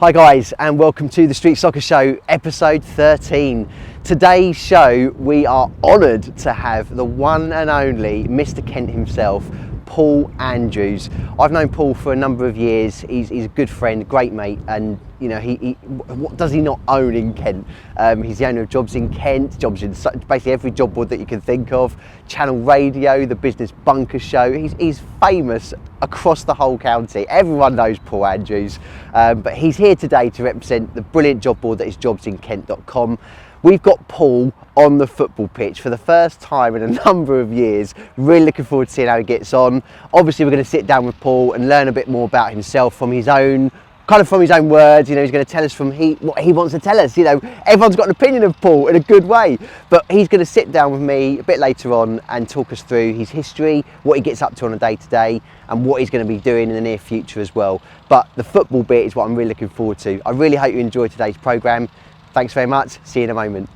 Hi guys, and welcome to the Street Soccer Show, episode 13. Today's show, we are honoured to have the one and only Mr. Kent himself, Paul Andrews. I've known Paul for a number of years. He's a good friend, great mate, and you know, what does he not own in Kent? He's the owner of jobs in Kent, jobs in basically every job board that you can think of, Channel Radio, the Business Bunker Show. He's famous across the whole county. Everyone knows Paul Andrews, but he's here today to represent the brilliant job board that is jobsinkent.com. We've got Paul on the football pitch for the first time in a number of years. Really looking forward to seeing how he gets on. Obviously, we're going to sit down with Paul and learn a bit more about himself from his own words. You know, he's going to tell us from what he wants to tell us. You know, everyone's got an opinion of Paul in a good way, but he's going to sit down with me a bit later on and talk us through his history, what he gets up to on a day-to-day, and what he's going to be doing in the near future as well. But the football bit is what I'm really looking forward to. I really hope you enjoy today's programme. Thanks very much. See you in a moment.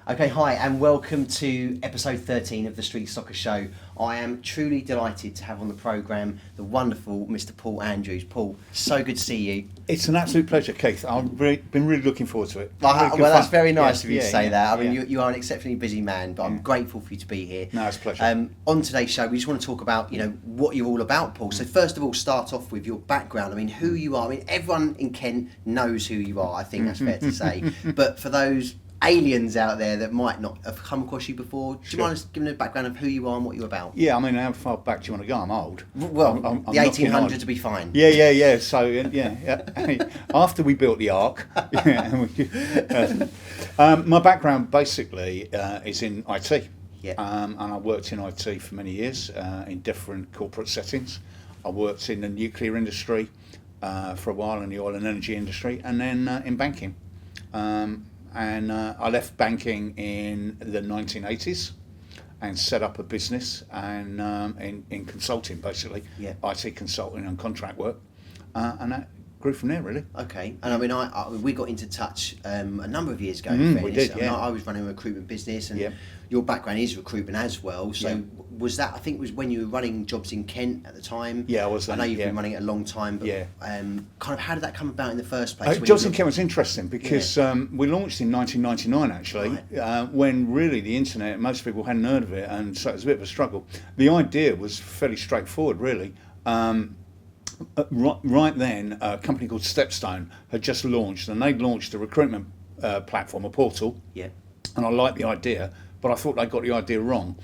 Okay, hi, and welcome to episode 13 of the Street Soccer Show. I am truly delighted to have on the programme the wonderful Mr. Paul Andrews. Paul, so good to see you. It's an absolute pleasure, Keith. I've been really looking forward to it. Well, that's very nice of you to say that. I mean, you are an exceptionally busy man, but I'm grateful for you to be here. No, it's a pleasure. On today's show, we just want to talk about, you know, what you're all about, Paul. So first of all, start off with your background. I mean, who you are. I mean, everyone in Kent knows who you are. I think that's fair to say. But for those aliens out there that might not have come across you before, do you mind us giving a background of who you are and what you're about? Yeah, I mean, how far back do you want to go? I'm old. Well, I'm the 1800s will be fine. Yeah. So, after we built the Ark, my background basically is in IT. Yeah. And I worked in IT for many years in different corporate settings. I worked in the nuclear industry for a while, in the oil and energy industry, and then in banking. And I left banking in the 1980s and set up a business and in consulting, basically, IT consulting and contract work, and that grew from there, really. Okay, and I mean, we got into touch a number of years ago. We did, yeah. I was running a recruitment business, and your background is recruitment as well. So was that? I think it was when you were running jobs in Kent at the time. Yeah, I was. I know you've been running it a long time, but kind of how did that come about in the first place? Jobs in Kent was interesting because we launched in 1999, actually, when really the internet, most people hadn't heard of it, and so it was a bit of a struggle. The idea was fairly straightforward, really. Right then, a company called Stepstone had just launched, and they'd launched a recruitment platform, a portal. Yeah. And I liked the idea, but I thought they got the idea wrong.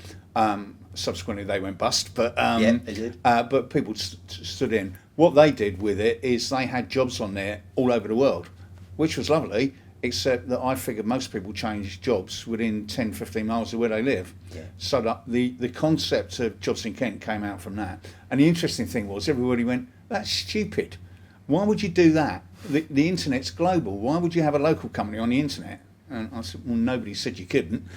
Subsequently, they went bust, but they did. But people stood in. What they did with it is they had jobs on there all over the world, which was lovely, except that I figured most people change jobs within 10, 15 miles of where they live. Yeah. So that the concept of Jobs in Kent came out from that. And the interesting thing was everybody went, that's stupid. Why would you do that? The internet's global. Why would you have a local company on the internet? And I said, well, nobody said you couldn't.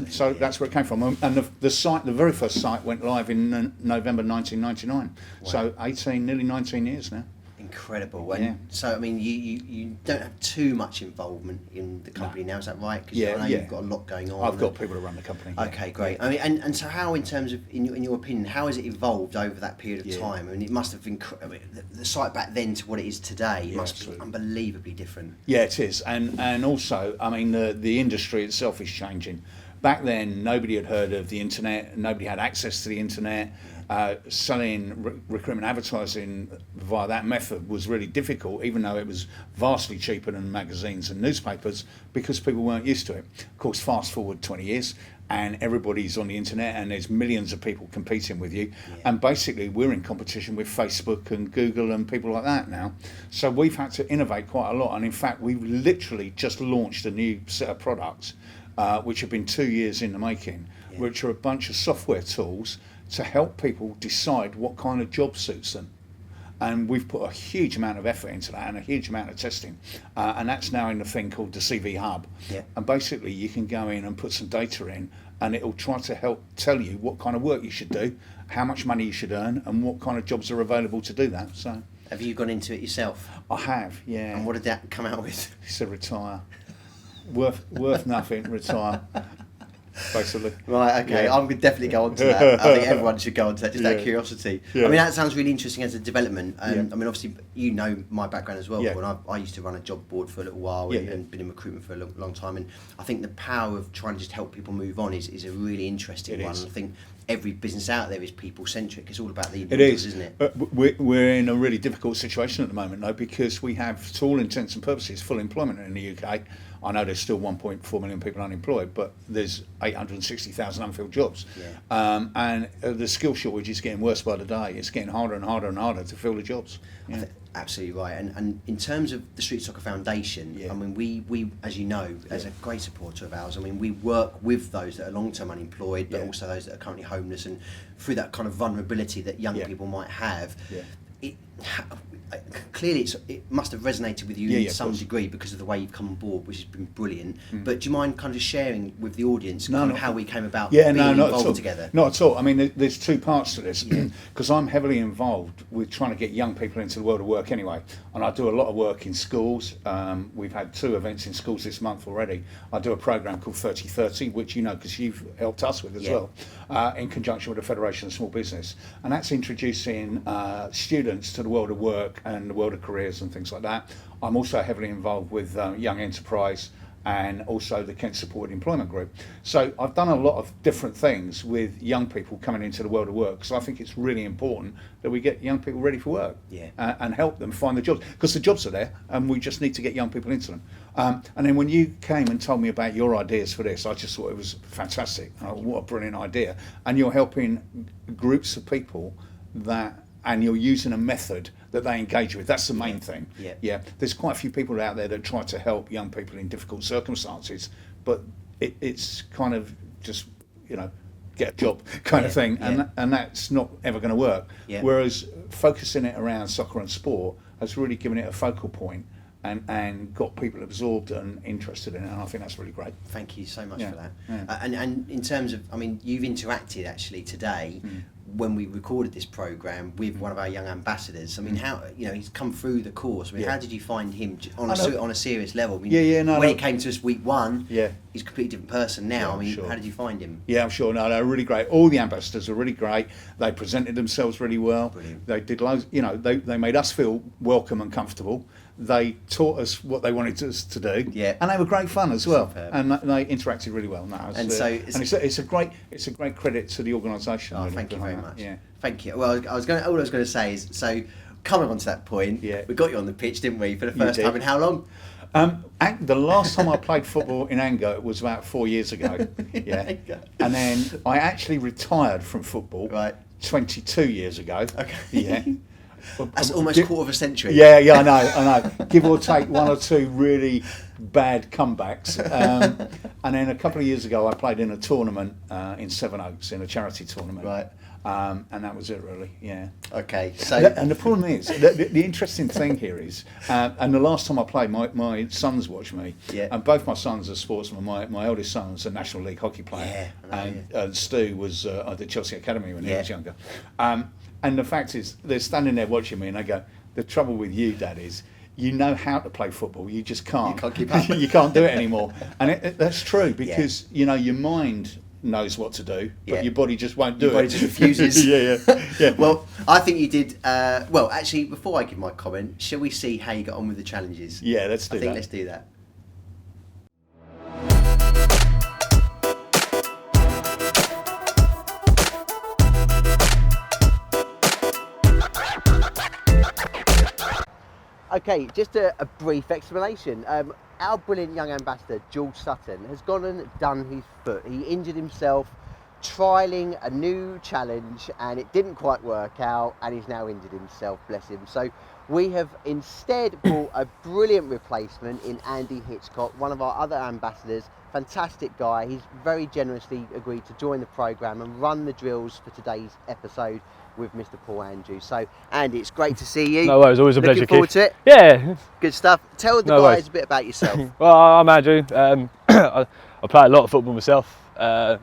So that's where it came from. And the very first site went live in November 1999. Wow. So nearly 19 years now. Incredible. And so, I mean, you don't have too much involvement in the company now, is that right? Because I know you've got a lot going on. I've got people to run the company. Okay, great. I mean, and so how, in terms of, in your opinion, how has it evolved over that period of time? I mean, it must have been, the site back then to what it is today must be unbelievably different. Yeah, it is. And also, I mean, the industry itself is changing. Back then, nobody had heard of the internet, nobody had access to the internet. Selling recruitment advertising via that method was really difficult, even though it was vastly cheaper than magazines and newspapers, because people weren't used to it. Of course, fast forward 20 years and everybody's on the internet and there's millions of people competing with you. And basically we're in competition with Facebook and Google and people like that now. So we've had to innovate quite a lot. And in fact, we've literally just launched a new set of products, which have been 2 years in the making, which are a bunch of software tools to help people decide what kind of job suits them. And we've put a huge amount of effort into that and a huge amount of testing. And that's now in the thing called the CV Hub. Yeah. And basically you can go in and put some data in and it'll try to help tell you what kind of work you should do, how much money you should earn, and what kind of jobs are available to do that. So, have you gone into it yourself? I have, yeah. And what did that come out with? It's a retire. Worth nothing, retire. basically. Right, okay, Yeah. I'm going to definitely go on to that. I think everyone should go on to that, just out of Yeah. curiosity. Yeah. I mean, that sounds really interesting as a development. Yeah. I mean, obviously, you know my background as well. Yeah. When I used to run a job board for a little while Yeah. and been in recruitment for a long time. And I think the power of trying to just help people move on is a really interesting It one. is. I think every business out there is people-centric. It's all about the It individuals, is, isn't it? but we're in a really difficult situation at the moment, though, because we have, to all intents and purposes, full employment in the UK. I know there's still 1.4 million people unemployed, but there's 860,000 unfilled jobs. Yeah. And the skill shortage is getting worse by the day. It's getting harder and harder and harder to fill the jobs. Yeah. Absolutely right. And in terms of the Street Soccer Foundation, Yeah. I mean, we as you know, as a great supporter of ours, I mean, we work with those that are long-term unemployed, but Yeah. also those that are currently homeless, and through that kind of vulnerability that young Yeah. people might have. Yeah. Clearly, it must have resonated with you Yeah, in of some course. degree because of the way you've come on board, which has been brilliant. But do you mind kind of sharing with the audience kind of how we came about being not at involved all. together? Not at all. I mean, there's two parts to this, because I'm heavily involved with trying to get young people into the world of work anyway, and I do a lot of work in schools. We've had 2 events in schools this month already. I do a program called 3030, which you know because you've helped us with as well, in conjunction with the Federation of Small Business, and that's introducing students to the world of work and the world of careers and things like that. I'm also heavily involved with Young Enterprise and also the Kent Supported Employment Group. So I've done a lot of different things with young people coming into the world of work. So I think it's really important that we get young people ready for work and help them find the jobs, because the jobs are there and we just need to get young people into them. And then when you came and told me about your ideas for this, I just thought it was fantastic. What a brilliant idea. And you're helping groups of people and you're using a method that they engage with. That's the main thing. Yeah. There's quite a few people out there that try to help young people in difficult circumstances, but it's kind of just, get a job kind of thing, and that's not ever going to work. Whereas focusing it around soccer and sport has really given it a focal point and got people absorbed and interested in it, and I think that's really great. Thank you so much for that. Yeah. And in terms of, I mean, you've interacted actually today when we recorded this programme with one of our young ambassadors. I mean, how, he's come through the course. I mean, how did you find him on a serious level? I mean, when he came to us week 1, he's a completely different person now. Yeah, I mean, sure. how did you find him? Yeah, I'm sure. No, they're really great. All the ambassadors are really great. They presented themselves really well. Brilliant. They did loads. They made us feel welcome and comfortable. They taught us what they wanted us to do, and they were great fun as well. Superb. And they interacted really well. No, it's a great credit to the organisation. Oh, really, thank you very behind much. that. Yeah. Thank you. Well, all I was going to say is, so coming on to that point, we got you on the pitch, didn't we, for the first time in how long? The last time I played football in anger was about 4 years ago. Yeah, and then I actually retired from football 22 years ago. Okay. Yeah. That's almost a quarter of a century. Yeah, I know. Give or take 1 or 2 really bad comebacks. And then a couple of years ago, I played in a tournament in Sevenoaks, in a charity tournament. Right. And that was it, really. Yeah. Okay. So. And the problem is, the interesting thing here is, and the last time I played, my sons watched me. Yeah. And both my sons are sportsmen. My eldest son was a National League hockey player. And Stu was at the Chelsea Academy when he was younger. And the fact is, they're standing there watching me, and they go, "The trouble with you, Dad, is you know how to play football. You just can't. You can't keep up. You can't do it anymore." And that's true, because your mind knows what to do, but your body just won't do it. Your body just refuses. Yeah. Well, I think you did. Well, actually, before I give my comment, shall we see how you got on with the challenges? Yeah, let's do that. I think let's do that. Okay, just a brief explanation. Our brilliant young ambassador, George Sutton, has gone and done his foot. He injured himself trialling a new challenge, and it didn't quite work out, and he's now injured himself, bless him. So we have instead brought a brilliant replacement in Andy Hitchcock, one of our other ambassadors. Fantastic guy. He's very generously agreed to join the programme and run the drills for today's episode with Mr. Paul Andrews. So, Andy, it's great to see you. No worries, always a pleasure, Looking forward Keith. to it? Yeah. Good stuff. Tell the guys a bit about yourself. Well, I'm Andrew. I play a lot of football myself. I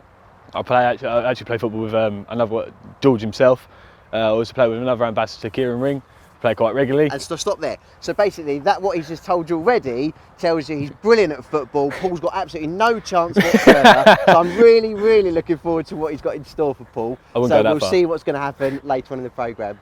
actually play football with George himself. I also play with another ambassador, Kieran Ring. play quite regularly. And stop there. So basically, that what he's just told you already tells you he's brilliant at football. Paul's got absolutely no chance whatsoever. So I'm really, really looking forward to what he's got in store for Paul. I wouldn't go that we'll far. see what's going to happen later on in the programme.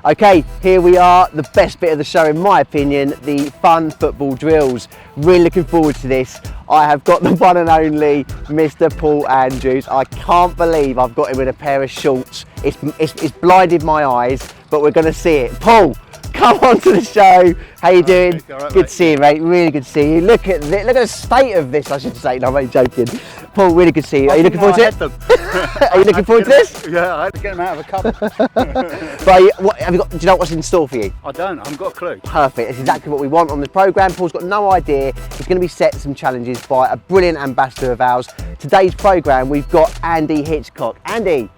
Okay, here we are, the best bit of the show in my opinion, the fun football drills. Really looking forward to this. I have got the one and only Mr. Paul Andrews. I can't believe I've got him in a pair of shorts. It's blinded my eyes, but we're going to see it. Paul, come on to the show. How you doing? All right, Good mate. to see you, mate. Really good to see you. Look at the state of this, I should say. No, I'm only joking. Paul, really good to see you. Are you looking forward to it? Are you looking forward to this? Yeah, I had to get them out of a cupboard. Right, have you got? Do you know what's in store for you? I don't, I haven't got a clue. Perfect, that's exactly what we want on the programme. Paul's got no idea. He's going to be set some challenges by a brilliant ambassador of ours. Today's programme, we've got Andy Hitchcock. Andy,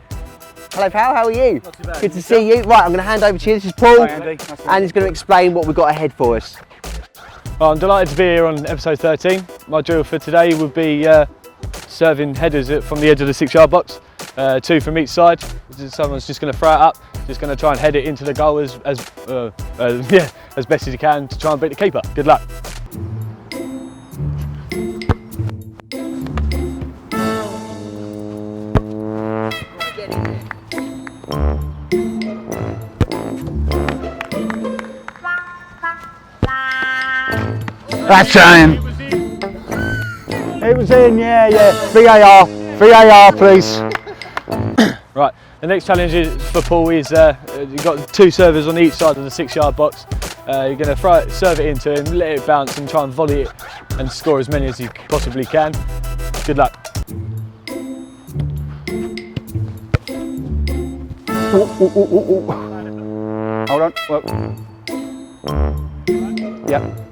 hello pal, how are you? Not too bad. Good to see you. Right, I'm going to hand over to you. This is Paul. Hi, Andy. Nice to meet And he's going to explain what we've got ahead for us. Well, I'm delighted to be here on episode 13. My drill for today would be serving headers from the edge of the 6-yard box, 2 from each side. Someone's just going to throw it up, just going to try and head it into the goal as best as you can to try and beat the keeper. Good luck. That's Shane. It was in, yeah. VAR, please. Right, the next challenge for Paul is you've got 2 servers on each side of the 6-yard box. You're going to serve it into him, let it bounce and try and volley it and score as many as you possibly can. Good luck. Hold on. Well. Yeah.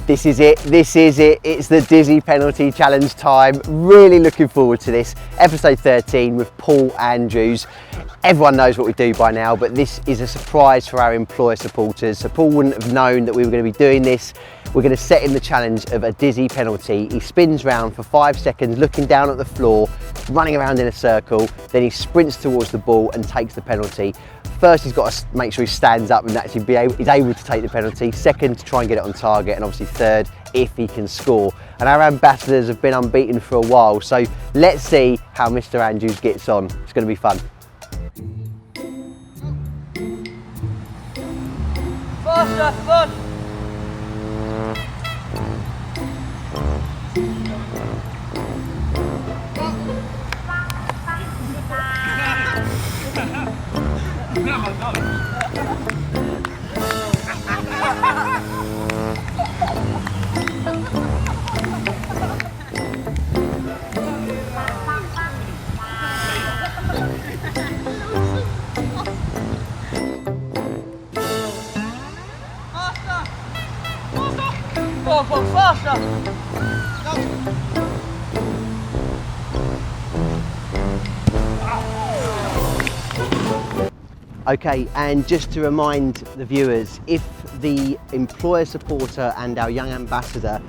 This is it, it's the Dizzy Penalty Challenge time. Really looking forward to this. Episode 13 with Paul Andrews. Everyone knows what we do by now, but this is a surprise for our employer supporters. So Paul wouldn't have known that we were going to be doing this. We're going to set him the challenge of a dizzy penalty. He spins round for 5 seconds, looking down at the floor, running around in a circle, then he sprints towards the ball and takes the penalty. First, he's got to make sure he stands up and actually is able to take the penalty. Second, to try and get it on target. And obviously third, if he can score. And our ambassadors have been unbeaten for a while. So let's see how Mr. Andrews gets on. It's going to be fun. Faster, fun! Faster! Okay, and just to remind the viewers, if the employer supporter and our young ambassador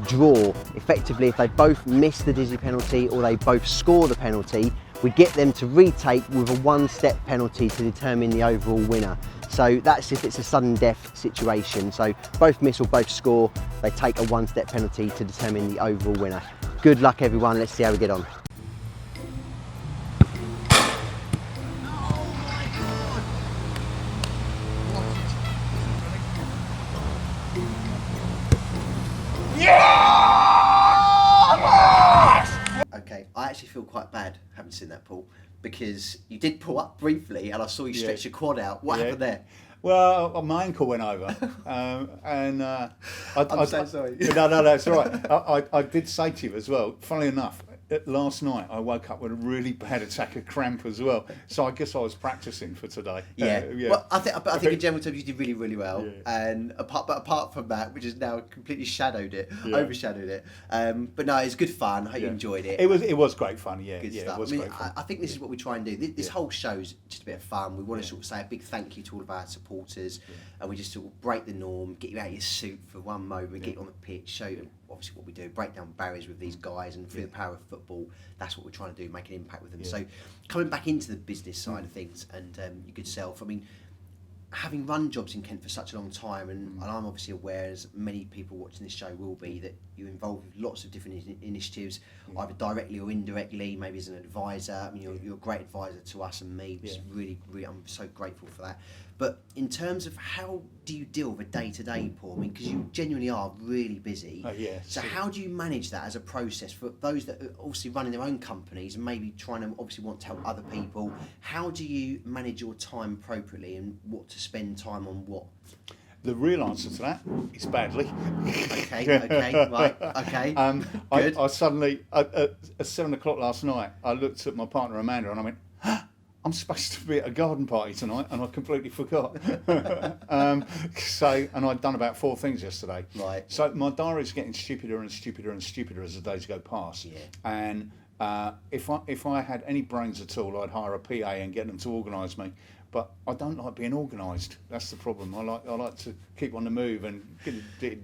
draw, effectively if they both miss the dizzy penalty or they both score the penalty, we get them to retake with a 1-step penalty to determine the overall winner. So that's if it's a sudden death situation. So both miss or both score, they take a 1-step penalty to determine the overall winner. Good luck everyone, let's see how we get on. Okay, I actually feel quite bad having seen that, Paul, because you did pull up briefly and I saw you stretch your quad out. What happened there? Well, my ankle went over, and I'm so sorry. No, that's all right. I did say to you as well. Funnily enough, last night I woke up with a really bad attack of cramp as well. So I guess I was practicing for today. Yeah. Well, I think in general terms you did really, really well. Yeah. And apart from that, which has now completely overshadowed it. But no, it's good fun. I hope you enjoyed it. It was great fun. Yeah. Good yeah. stuff. It was great fun. I think this is what we try and do. This whole show's just a bit of fun. We want to sort of say a big thank you to all of our supporters, and we just sort of break the norm, get you out of your suit for one moment, get you on the pitch, show you obviously what we do, break down barriers with these guys, and through the power of football, that's what we're trying to do, make an impact with them. So coming back into the business side of things and your good self, I mean, having run jobs in Kent for such a long time, and I'm obviously aware, as many people watching this show will be, that you're involved with lots of different initiatives, either directly or indirectly, maybe as an advisor. I mean, you're a great advisor to us and me, which is really, I'm so grateful for that. But in terms of how do you deal with a day-to-day, Paul? I mean, because you genuinely are really busy. So how do you manage that as a process for those that are obviously running their own companies and maybe trying to obviously want to help other people? How do you manage your time appropriately and what to spend time on what? The real answer to that is badly. Okay. I suddenly, at 7 o'clock last night, I looked at my partner Amanda and I went, I'm supposed to be at a garden party tonight, and I completely forgot. And I'd done about 4 things yesterday. Right. So my diary's getting stupider and stupider and stupider as the days go past. Yeah. And if I had any brains at all, I'd hire a PA and get them to organise me. But I don't like being organised. That's the problem. I like to keep on the move and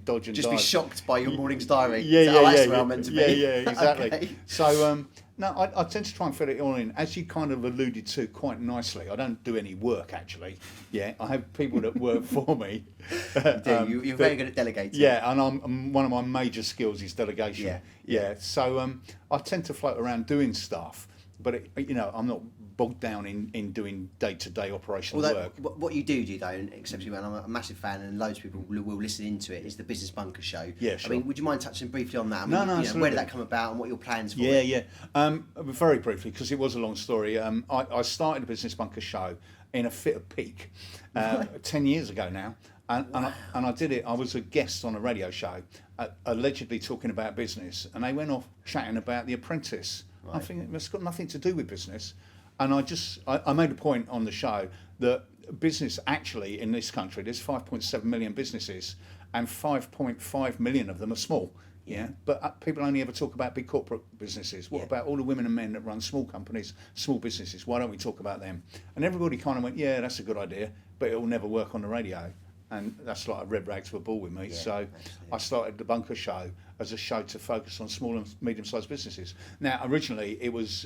dodge and just dive. Be shocked by your morning's diary. That's where I'm meant to be. Yeah, exactly. Okay. So no, I tend to try and fit it all in, as you kind of alluded to quite nicely. I don't do any work actually. Yeah, I have people that work for me. You're very good at delegating. Yeah, and I'm one of my major skills is delegation. Yeah. So I tend to float around doing stuff, but I'm not bogged down in doing day-to-day operational work. What you do though, and exceptionally, and I'm a massive fan, and loads of people will listen into it, is the Business Bunker Show. Yeah, sure. I mean, would you mind touching briefly on that? I mean, No, absolutely. Where did that come about, and what are your plans for it? Yeah. Very briefly, because it was a long story. I started the Business Bunker Show in a fit of pique 10 years ago now. And I did it. I was a guest on a radio show, allegedly talking about business, and they went off chatting about The Apprentice. Right. I think it's got nothing to do with business. And I made a point on the show that business actually in this country, there's 5.7 million businesses, and 5.5 million of them are small. Yeah, but people only ever talk about big corporate businesses. What about all the women and men that run small companies, small businesses? Why don't we talk about them? And everybody kind of went, yeah, that's a good idea, but it will never work on the radio. And that's like a red rag to a bull with me. Yeah, so I started the Bunker Show as a show to focus on small and medium-sized businesses. Now, originally it was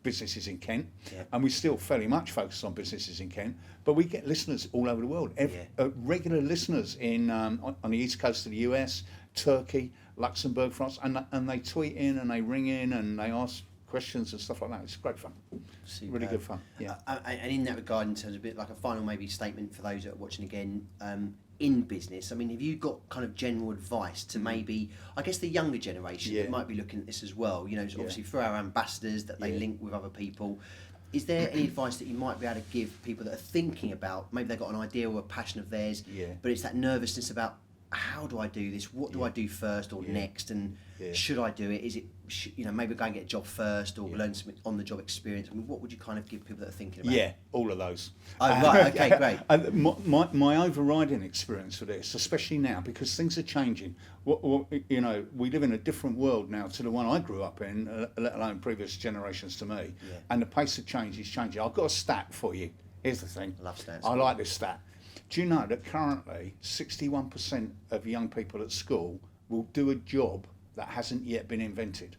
businesses in Kent, and we still fairly much focus on businesses in Kent, but we get listeners all over the world. Regular listeners on the east coast of the US, Turkey, Luxembourg, France, and they tweet in and they ring in and they ask questions and stuff like that. It's great fun. Really good fun. Yeah. And in that regard, in terms of a bit like a final maybe statement for those that are watching again, in business, I mean, have you got kind of general advice to maybe, I guess, the younger generation that might be looking at this as well? You know, obviously through our ambassadors that they link with other people. Is there any advice that you might be able to give people that are thinking about, maybe they've got an idea or a passion of theirs, but it's that nervousness about, how do I do this? What do I do first or next? And should I do it? Is it, maybe go and get a job first or learn some on-the-job experience? I mean, what would you kind of give people that are thinking about? Yeah, all of those. Oh, right, okay, great. My overriding experience for this, especially now, because things are changing. We live in a different world now to the one I grew up in, let alone previous generations to me. Yeah. And the pace of change is changing. I've got a stat for you. Here's the thing. I love stats. I like this stat. Do you know that currently 61% of young people at school will do a job that hasn't yet been invented?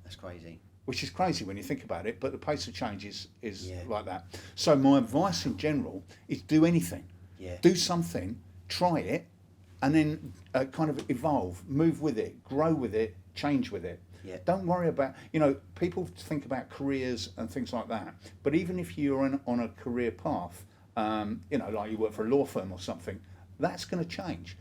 That's crazy. Which is crazy when you think about it, but the pace of change is like that. So my advice in general is do anything. Yeah. Do something, try it, and then kind of evolve, move with it, grow with it, change with it. Yeah. Don't worry about, people think about careers and things like that, but even if you're on a career path, like you work for a law firm or something, that's going to change.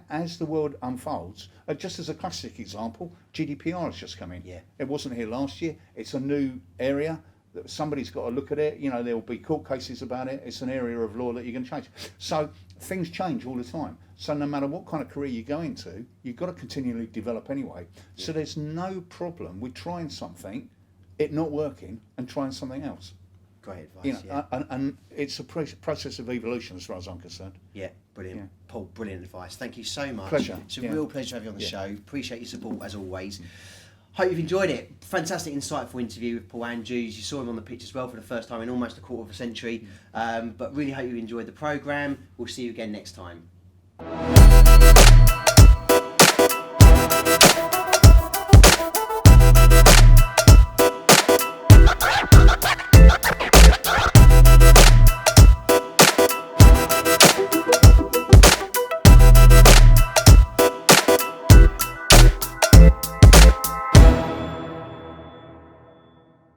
As the world unfolds, just as a classic example, GDPR has just come in. Yeah. It wasn't here last year. It's a new area. Somebody's got to look at it. There will be court cases about it. It's an area of law that you can change. So things change all the time. So no matter what kind of career you go into, you've got to continually develop anyway. So there's no problem with trying something, it not working, and trying something else. Great advice. You know, Yeah. and it's a process of evolution as far as I'm concerned. Yeah, brilliant. Yeah. Paul, brilliant advice. Thank you so much. Pleasure. It's a Yeah. real pleasure to have you on the Yeah. show. Appreciate your support as always. Hope you've enjoyed it. Fantastic, insightful interview with Paul Andrews. You saw him on the pitch as well for the first time in almost a quarter of a century. But really hope you enjoyed the programme. We'll see you again next time.